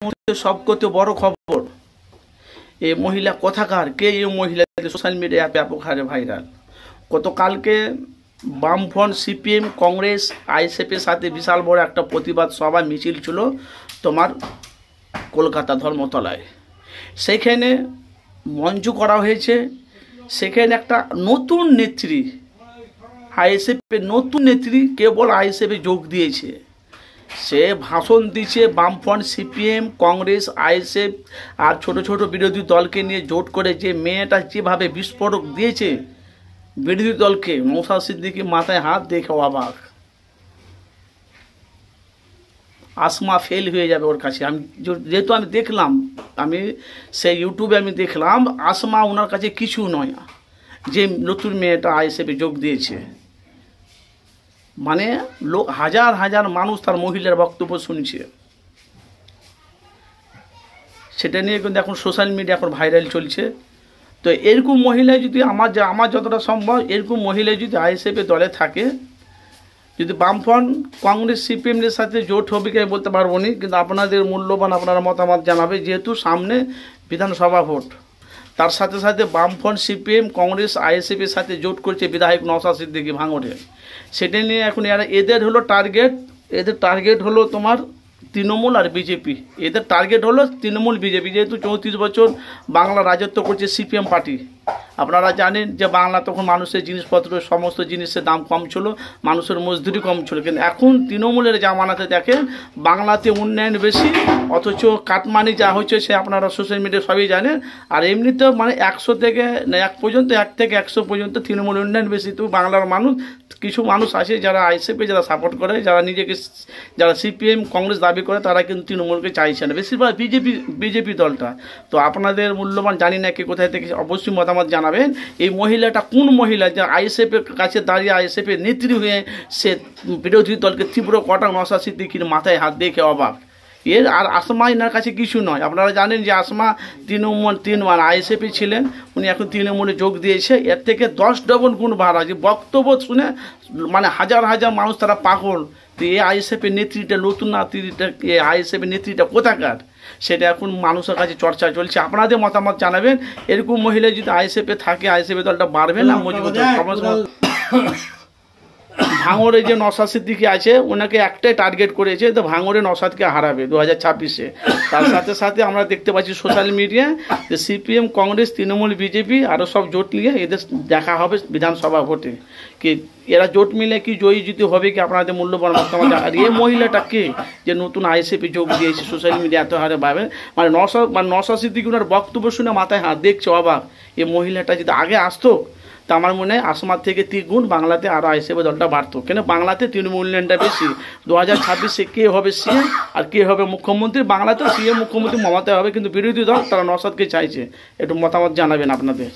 सबकते बड़ खबर ये महिला कथाकार के ये महिला सोशल मीडिया व्यापक हारे भाइराल गतकाल के बामफ्रंट सीपीएम कांग्रेस आईएसएफ साथे विशाल बड़ एक प्रतिबाद सभा मिছিল ছিল তোমার কলকাতা ধর্মতলায়। সেখানে মঞ্চ করা হয়েছে। সেখানে একটা নতুন নেত্রী আইএসএফ এর নতুন নেত্রী কেবল আইএসএফ এ যোগ দিয়েছে। সে ভাষণ দিচ্ছে বামফ্রন্ট সিপিএম কাংগ্রেস আইএসএফ আর ছোট ছোট বিরোধী দলকে নিয়ে জোট করে যে মেয়েটা যেভাবে বিস্ফোরক দিয়েছে বিরোধী দলকে, নওশাদ সিদ্দিকী মাথায় হাত দেখে অবাক। আসমা ফেল হয়ে যাবে ওর কাছে। আমি যেহেতু আমি দেখলাম, আমি সেই ইউটিউবে আমি দেখলাম আসমা ওনার কাছে কিছু নয়, যে নতুন মেয়েটা আইএসএফে যোগ দিয়েছে। মানে লোক হাজার হাজার মানুষ তার মহিলার বক্তব্য শুনছে। সেটা নিয়ে কিন্তু এখন সোশ্যাল মিডিয়া এখন ভাইরাল চলছে। তো এরকম মহিলা যদি আমার যতটা সম্ভব এরকম মহিলা যদি আইএসএফের দলে থাকে, যদি বামফ্রন্ট কংগ্রেস সিপিএমের সাথে জোট হবে কি বলতে পারবো না, কিন্তু আপনাদের মূল্যবান আপনারা মতামত জানাবে। যেহেতু সামনে বিধানসভা ভোট, তার সাথে সাথে বামফ্রন্ট সিপিএম কাংগ্রেস আইএসএফের সাথে জোট করছে বিধায়ক নওশাদ সিদ্দিকী ভাঙড়ে। সেটা নিয়ে এখন এদের হলো টার্গেট হলো তোমার তৃণমূল আর বিজেপি। এদের টার্গেট হলো তৃণমূল বিজেপি। যেহেতু 34 বছর বাংলা রাজত্ব করছে সিপিএম পার্টি। আপনারা জানেন যে বাংলা তখন মানুষের জিনিসপত্র সমস্ত জিনিসের দাম কম ছিল, মানুষের মজদুরি কম ছিল। কিন্তু এখন তৃণমূলের জামানাতে দেখেন বাংলাতে উন্নয়ন বেশি, অথচ কাটমানি যা হচ্ছে সে আপনারা সোশ্যাল মিডিয়া সবই জানেন। আর এমনিতেও মানে 100 থেকে 1 পর্যন্ত 1 থেকে 100 পর্যন্ত তৃণমূল উন্নয়ন বেশি। তো বাংলার মানুষ কিছু মানুষ আছে যারা আইএসএফে যারা সাপোর্ট করে, যারা নিজেকে যারা সিপিএম কংগ্রেস দাবি করে, তারা কিন্তু তৃণমূলকে চাইছে না, বেশিরভাগ বিজেপি দলটা। তো আপনাদের মূল্যবান জানি না কে কোথায় থেকে অবশ্যই মতামত জানাবেন। এই মহিলাটা কোন মহিলা যে আইএসএফের কাছে দাঁড়িয়ে আইএসএফের নেত্রী হয়ে সে বিরোধী দলকে তীব্র কটাক্ষ, নওশাদ সিদ্দিকীর মাথায় হাত দেখে অবাক। এর আর আসমা এনার কাছে কিছু নয়। আপনারা জানেন যে আসমা তিনবার আইএসএফে ছিলেন, উনি এখন তৃণমূলে যোগ দিয়েছে। এর থেকে 10 ডবল গুণ বাড়া। যে বক্তব্য শুনে মানে হাজার হাজার মানুষ তারা পাগল। তো এই আইএসএফের নেত্রীটা নতুন নেত্রীটা, আইএসএফের নেত্রীটা কোথাকার, সেটা এখন মানুষের কাছে চর্চা চলছে। আপনাদের মতামত জানাবেন। এরকম মহিলা যদি আইএসএফে থাকে, আইএসএফের দলটা বাড়বে না মজবুত হবে। ভাঙড়ে যে নওশাদ সিদ্দিকী আছে ওনাকে একটাই টার্গেট করেছে, তো ভাঙড়ে নওশাদকে হারাবে 2026-এ। তার সাথে সাথে আমরা দেখতে পাচ্ছি সোশ্যাল মিডিয়ায় যে সিপিএম কাংগ্রেস তৃণমূল বিজেপি আরও সব জোট নিয়ে এদের দেখা হবে বিধানসভা ভোটে। কি এরা জোট মিলে কি জয়ী জিতে হবে কি আপনাদের মূল্যবান মতামত। আর এই মহিলাটাকে যে নতুন আইএসএফে যোগ দিয়েছে সোশ্যাল মিডিয়া এত হারে পাবেন, মানে নওশাদ সিদ্দিকী ওনার বক্তব্য শুনে মাথায় হাত দেখছে অবাক। এই মহিলাটা যদি আগে আসতো তা আমার মনে হয় আসমার থেকে 3 গুণ বাংলাতে আরও আইএসএফের দলটা বাড়তো। কেন বাংলাতে তৃণমূল উন্নয়নটা বেশি। 2026-এ কে হবে সিএম আর কে হবে মুখ্যমন্ত্রী, বাংলাতে সিএম মুখ্যমন্ত্রী মমতা হবে, কিন্তু বিরোধী দল তারা নওশাদকে চাইছে। একটু মতামত জানাবেন আপনাদের।